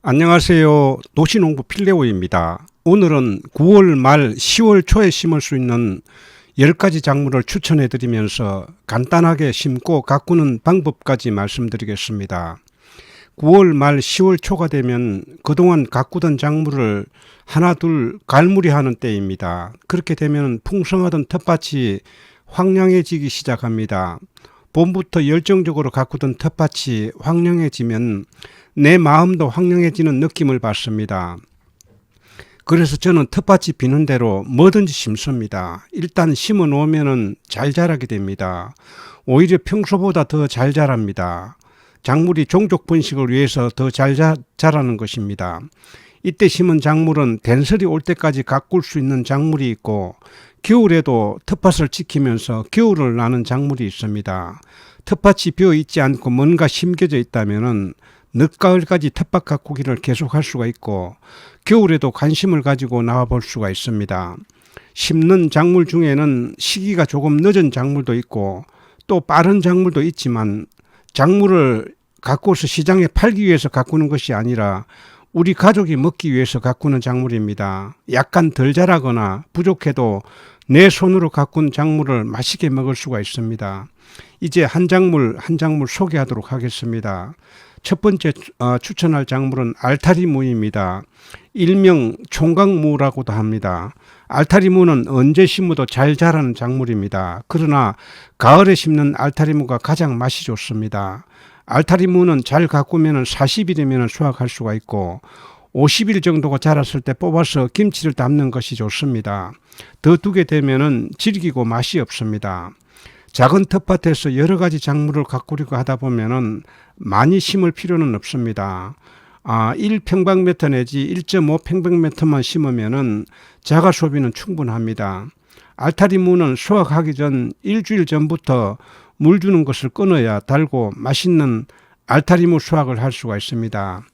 안녕하세요. 도시농부 필레오입니다. 오늘은 9월 말 10월 초에 심을 수 있는 10가지 작물을 추천해 드리면서 간단하게 심고 가꾸는 방법까지 말씀드리겠습니다. 9월 말 10월 초가 되면 그동안 가꾸던 작물을 하나 둘 갈무리하는 때입니다. 그렇게 되면 풍성하던 텃밭이 황량해지기 시작합니다. 봄부터 열정적으로 가꾸던 텃밭이 황량해지면 내 마음도 황량해지는 느낌을 받습니다. 그래서 저는 텃밭이 비는 대로 뭐든지 심습니다. 일단 심어 놓으면 잘 자라게 됩니다. 오히려 평소보다 더 잘 자랍니다. 작물이 종족 번식을 위해서 더 잘 자라는 것입니다. 이때 심은 작물은 된설이 올 때까지 가꿀 수 있는 작물이 있고, 겨울에도 텃밭을 지키면서 겨울을 나는 작물이 있습니다. 텃밭이 비어 있지 않고 뭔가 심겨져 있다면 늦가을까지 텃밭 가꾸기를 계속할 수가 있고, 겨울에도 관심을 가지고 나와 볼 수가 있습니다. 심는 작물 중에는 시기가 조금 늦은 작물도 있고 또 빠른 작물도 있지만, 작물을 가꾸어서 시장에 팔기 위해서 가꾸는 것이 아니라 우리 가족이 먹기 위해서 가꾸는 작물입니다. 약간 덜 자라거나 부족해도 내 손으로 가꾼 작물을 맛있게 먹을 수가 있습니다. 이제 한 작물 한 작물 소개하도록 하겠습니다. 첫 번째 추천할 작물은 알타리무입니다. 일명 총각무라고도 합니다. 알타리무는 언제 심어도 잘 자라는 작물입니다. 그러나 가을에 심는 알타리무가 가장 맛이 좋습니다. 알타리무는 잘 가꾸면 40일이면 수확할 수가 있고 50일 정도가 자랐을 때 뽑아서 김치를 담는 것이 좋습니다. 더 두게 되면 질기고 맛이 없습니다. 작은 텃밭에서 여러 가지 작물을 가꾸려고 하다 보면 많이 심을 필요는 없습니다. 1평방미터 내지 1.5평방미터만 심으면 자가 소비는 충분합니다. 알타리무는 수확하기 전 일주일 전부터 물 주는 것을 끊어야 달고 맛있는 알타리무 수확을 할 수가 있습니다.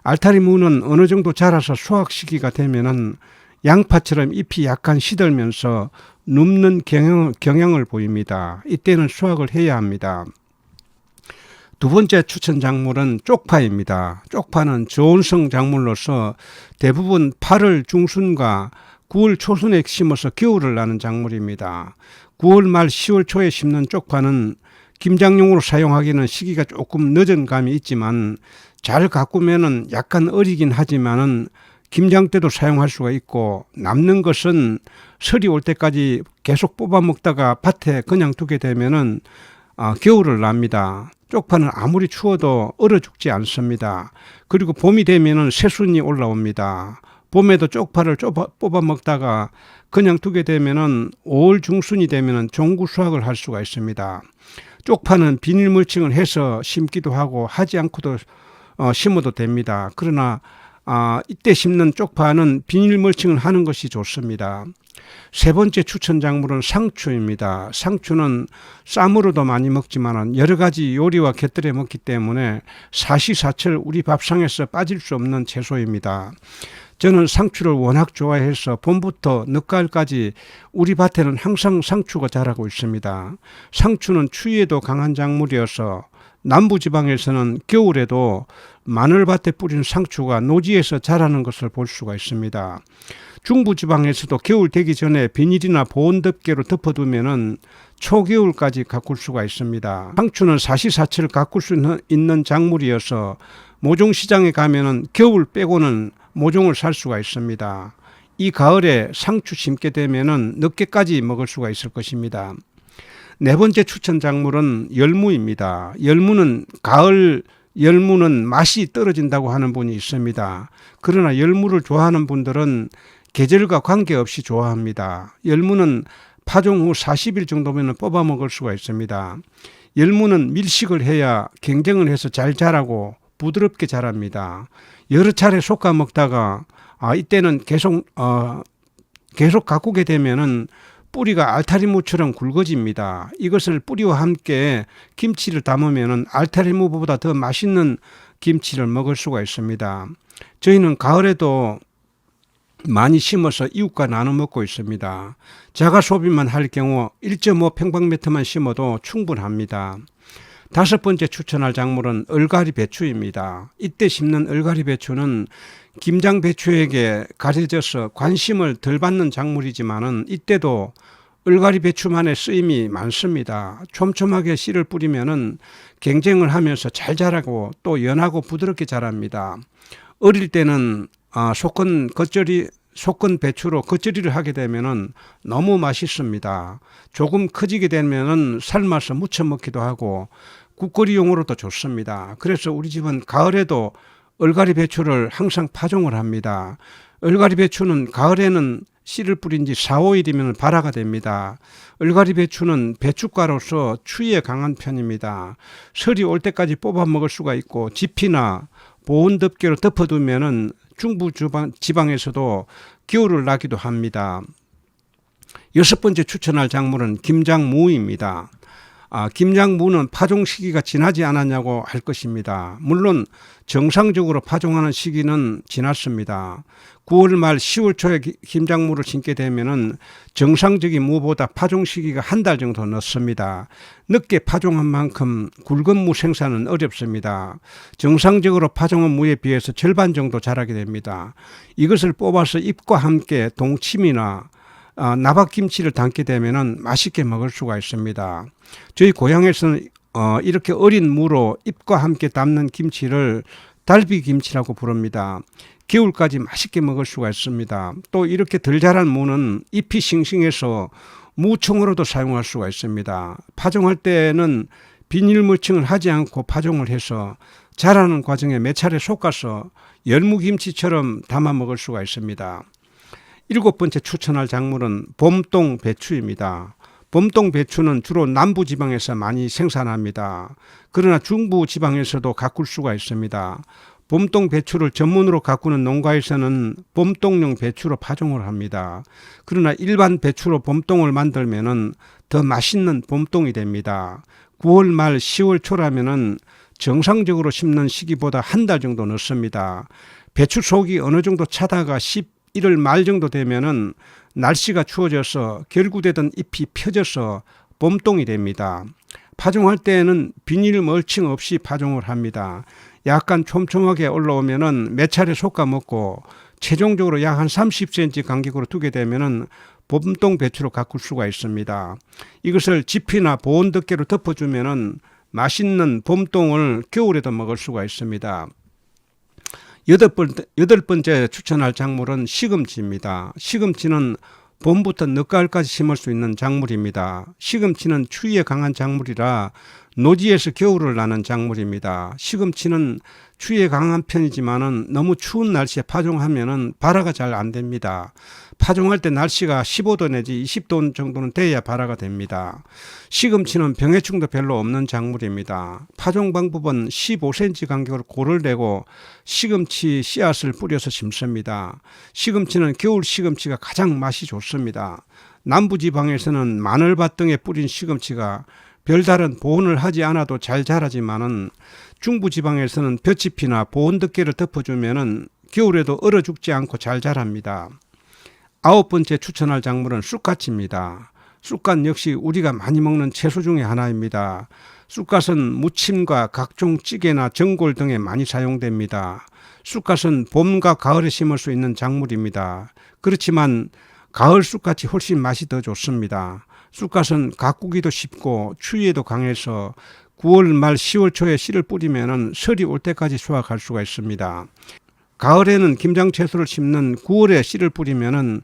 알타리무는 어느 정도 자라서 수확 시기가 되면 양파처럼 잎이 약간 시들면서 눕는 경향을 보입니다. 이때는 수확을 해야 합니다. 두 번째 추천 작물은 쪽파입니다. 쪽파는 저온성 작물로서 대부분 8월 중순과 9월 초순에 심어서 겨울을 나는 작물입니다. 9월 말 10월 초에 심는 쪽파는 김장용으로 사용하기는 시기가 조금 늦은 감이 있지만, 잘 가꾸면 약간 어리긴 하지만은 김장 때도 사용할 수가 있고, 남는 것은 설이 올 때까지 계속 뽑아 먹다가 밭에 그냥 두게 되면은 겨울을 납니다. 쪽파는 아무리 추워도 얼어 죽지 않습니다. 그리고 봄이 되면은 새순이 올라옵니다. 봄에도 쪽파를 뽑아 먹다가 그냥 두게 되면은 5월 중순이 되면은 종구 수확을 할 수가 있습니다. 쪽파는 비닐 멀칭을 해서 심기도 하고 하지 않고도 심어도 됩니다. 그러나 이때 심는 쪽파는 비닐 멀칭을 하는 것이 좋습니다. 세 번째 추천 작물은 상추입니다. 상추는 쌈으로도 많이 먹지만 여러 가지 요리와 곁들여 먹기 때문에 사시사철 우리 밥상에서 빠질 수 없는 채소입니다. 저는 상추를 워낙 좋아해서 봄부터 늦가을까지 우리 밭에는 항상 상추가 자라고 있습니다. 상추는 추위에도 강한 작물이어서 남부지방에서는 겨울에도 마늘밭에 뿌린 상추가 노지에서 자라는 것을 볼 수가 있습니다. 중부지방에서도 겨울 되기 전에 비닐이나 보온덮개로 덮어두면 초겨울까지 가꿀 수가 있습니다. 상추는 사시사철 가꿀 수 있는 작물이어서 모종시장에 가면 겨울 빼고는 모종을 살 수가 있습니다. 이 가을에 상추 심게 되면 늦게까지 먹을 수가 있을 것입니다. 네 번째 추천 작물은 열무입니다. 가을 열무는 맛이 떨어진다고 하는 분이 있습니다. 그러나 열무를 좋아하는 분들은 계절과 관계없이 좋아합니다. 열무는 파종 후 40일 정도면 뽑아 먹을 수가 있습니다. 열무는 밀식을 해야 경쟁을 해서 잘 자라고 부드럽게 자랍니다. 여러 차례 솎아 먹다가 이때는 계속 가꾸게 되면은 뿌리가 알타리무처럼 굵어집니다. 이것을 뿌리와 함께 김치를 담으면 알타리무보다 더 맛있는 김치를 먹을 수가 있습니다. 저희는 가을에도 많이 심어서 이웃과 나눠 먹고 있습니다. 자가 소비만 할 경우 1.5평방미터만 심어도 충분합니다. 다섯 번째 추천할 작물은 얼갈이 배추입니다. 이때 심는 얼갈이 배추는 김장 배추에게 가려져서 관심을 덜 받는 작물이지만은 이때도 얼갈이 배추만의 쓰임이 많습니다. 촘촘하게 씨를 뿌리면은 경쟁을 하면서 잘 자라고 또 연하고 부드럽게 자랍니다. 어릴 때는 속건 배추로 겉절이를 하게 되면은 너무 맛있습니다. 조금 커지게 되면은 삶아서 무쳐 먹기도 하고 국거리용으로도 좋습니다. 그래서 우리 집은 가을에도 얼갈이 배추를 항상 파종을 합니다. 얼갈이 배추는 가을에는 씨를 뿌린 지 4, 5일이면 발화가 됩니다. 얼갈이 배추는 배춧가로서 추위에 강한 편입니다. 설이 올 때까지 뽑아 먹을 수가 있고 지피나 보온 덮개로 덮어두면은 중부 지방에서도 겨울을 나기도 합니다. 여섯 번째 추천할 작물은 김장무입니다. 김장무는 파종 시기가 지나지 않았냐고 할 것입니다. 물론 정상적으로 파종하는 시기는 지났습니다. 9월 말 10월 초에 김장무를 심게 되면은 정상적인 무보다 파종 시기가 한 달 정도 늦습니다. 늦게 파종한 만큼 굵은 무 생산은 어렵습니다. 정상적으로 파종한 무에 비해서 절반 정도 자라게 됩니다. 이것을 뽑아서 잎과 함께 동치미나 나박김치를 담게 되면은 맛있게 먹을 수가 있습니다. 저희 고향에서는 이렇게 어린 무로 잎과 함께 담는 김치를 달비김치라고 부릅니다. 겨울까지 맛있게 먹을 수가 있습니다. 또 이렇게 덜 자란 무는 잎이 싱싱해서 무청으로도 사용할 수가 있습니다. 파종할 때는 비닐 물칭을 하지 않고 파종을 해서 자라는 과정에 몇 차례 솎아서 열무김치처럼 담아 먹을 수가 있습니다. 일곱 번째 추천할 작물은 봄동 배추입니다. 봄동 배추는 주로 남부지방에서 많이 생산합니다. 그러나 중부지방에서도 가꿀 수가 있습니다. 봄동 배추를 전문으로 가꾸는 농가에서는 봄동용 배추로 파종을 합니다. 그러나 일반 배추로 봄동을 만들면은 더 맛있는 봄동이 됩니다. 9월 말 10월 초라면은 정상적으로 심는 시기보다 한 달 정도 늦습니다. 배추 속이 어느 정도 차다가 11월 말 정도 되면은 날씨가 추워져서 결구되던 잎이 펴져서 봄동이 됩니다. 파종할 때에는 비닐 멀칭 없이 파종을 합니다. 약간 촘촘하게 올라오면은 몇 차례 솎아 먹고 최종적으로 약 한 30cm 간격으로 두게 되면은 봄동 배추로 가꿀 수가 있습니다. 이것을 지피나 보온 덮개로 덮어주면은 맛있는 봄동을 겨울에도 먹을 수가 있습니다. 여덟 번째 추천할 작물은 시금치입니다. 시금치는 봄부터 늦가을까지 심을 수 있는 작물입니다. 시금치는 추위에 강한 작물이라 노지에서 겨울을 나는 작물입니다. 시금치는 추위에 강한 편이지만은 너무 추운 날씨에 파종하면은 발화가 잘 안 됩니다. 파종할 때 날씨가 15도 내지 20도 정도는 돼야 발화가 됩니다. 시금치는 병해충도 별로 없는 작물입니다. 파종 방법은 15cm 간격으로 골을 내고 시금치 씨앗을 뿌려서 심습니다. 시금치는 겨울 시금치가 가장 맛이 좋습니다. 남부지방에서는 마늘밭 등에 뿌린 시금치가 별다른 보온을 하지 않아도 잘 자라지만은 중부지방에서는 볏짚이나 보온 덮개를 덮어주면은 겨울에도 얼어 죽지 않고 잘 자랍니다. 아홉 번째 추천할 작물은 쑥갓입니다. 쑥갓 역시 우리가 많이 먹는 채소 중에 하나입니다. 쑥갓은 무침과 각종 찌개나 전골 등에 많이 사용됩니다. 쑥갓은 봄과 가을에 심을 수 있는 작물입니다. 그렇지만 가을 쑥갓이 훨씬 맛이 더 좋습니다. 쑥갓은 가꾸기도 쉽고 추위에도 강해서 9월 말 10월 초에 씨를 뿌리면 설이 올 때까지 수확할 수가 있습니다. 가을에는 김장 채소를 심는 9월에 씨를 뿌리면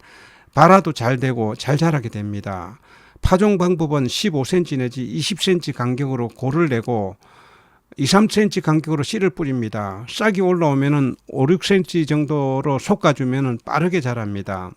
발화도 잘 되고 잘 자라게 됩니다. 파종 방법은 15cm 내지 20cm 간격으로 골을 내고 2, 3cm 간격으로 씨를 뿌립니다. 싹이 올라오면 5, 6cm 정도로 솎아주면 빠르게 자랍니다.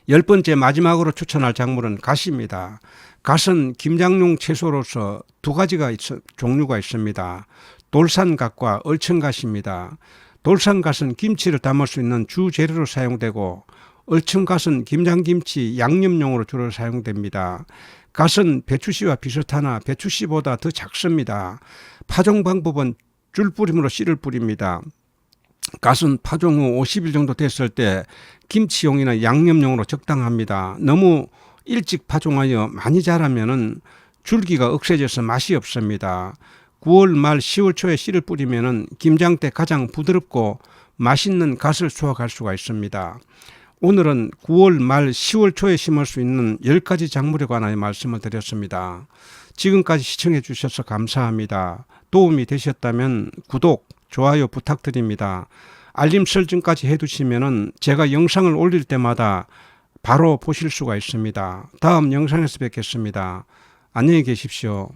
열 번째 마지막으로 추천할 작물은 갓입니다. 갓은 김장용 채소로서 두 가지가 종류가 있습니다. 돌산갓과 얼천갓입니다. 돌산갓은 김치를 담을 수 있는 주재료로 사용되고 얼천갓은 김장김치 양념용으로 주로 사용됩니다. 갓은 배추씨와 비슷하나 배추씨보다 더 작습니다. 파종 방법은 줄뿌림으로 씨를 뿌립니다. 갓은 파종 후 50일 정도 됐을 때 김치용이나 양념용으로 적당합니다. 너무 일찍 파종하여 많이 자라면은 줄기가 억세져서 맛이 없습니다. 9월 말 10월 초에 씨를 뿌리면은 김장 때 가장 부드럽고 맛있는 갓을 수확할 수가 있습니다. 오늘은 9월 말 10월 초에 심을 수 있는 10가지 작물에 관하여 말씀을 드렸습니다. 지금까지 시청해 주셔서 감사합니다. 도움이 되셨다면 구독, 좋아요 부탁드립니다. 알림 설정까지 해두시면 제가 영상을 올릴 때마다 바로 보실 수가 있습니다. 다음 영상에서 뵙겠습니다. 안녕히 계십시오.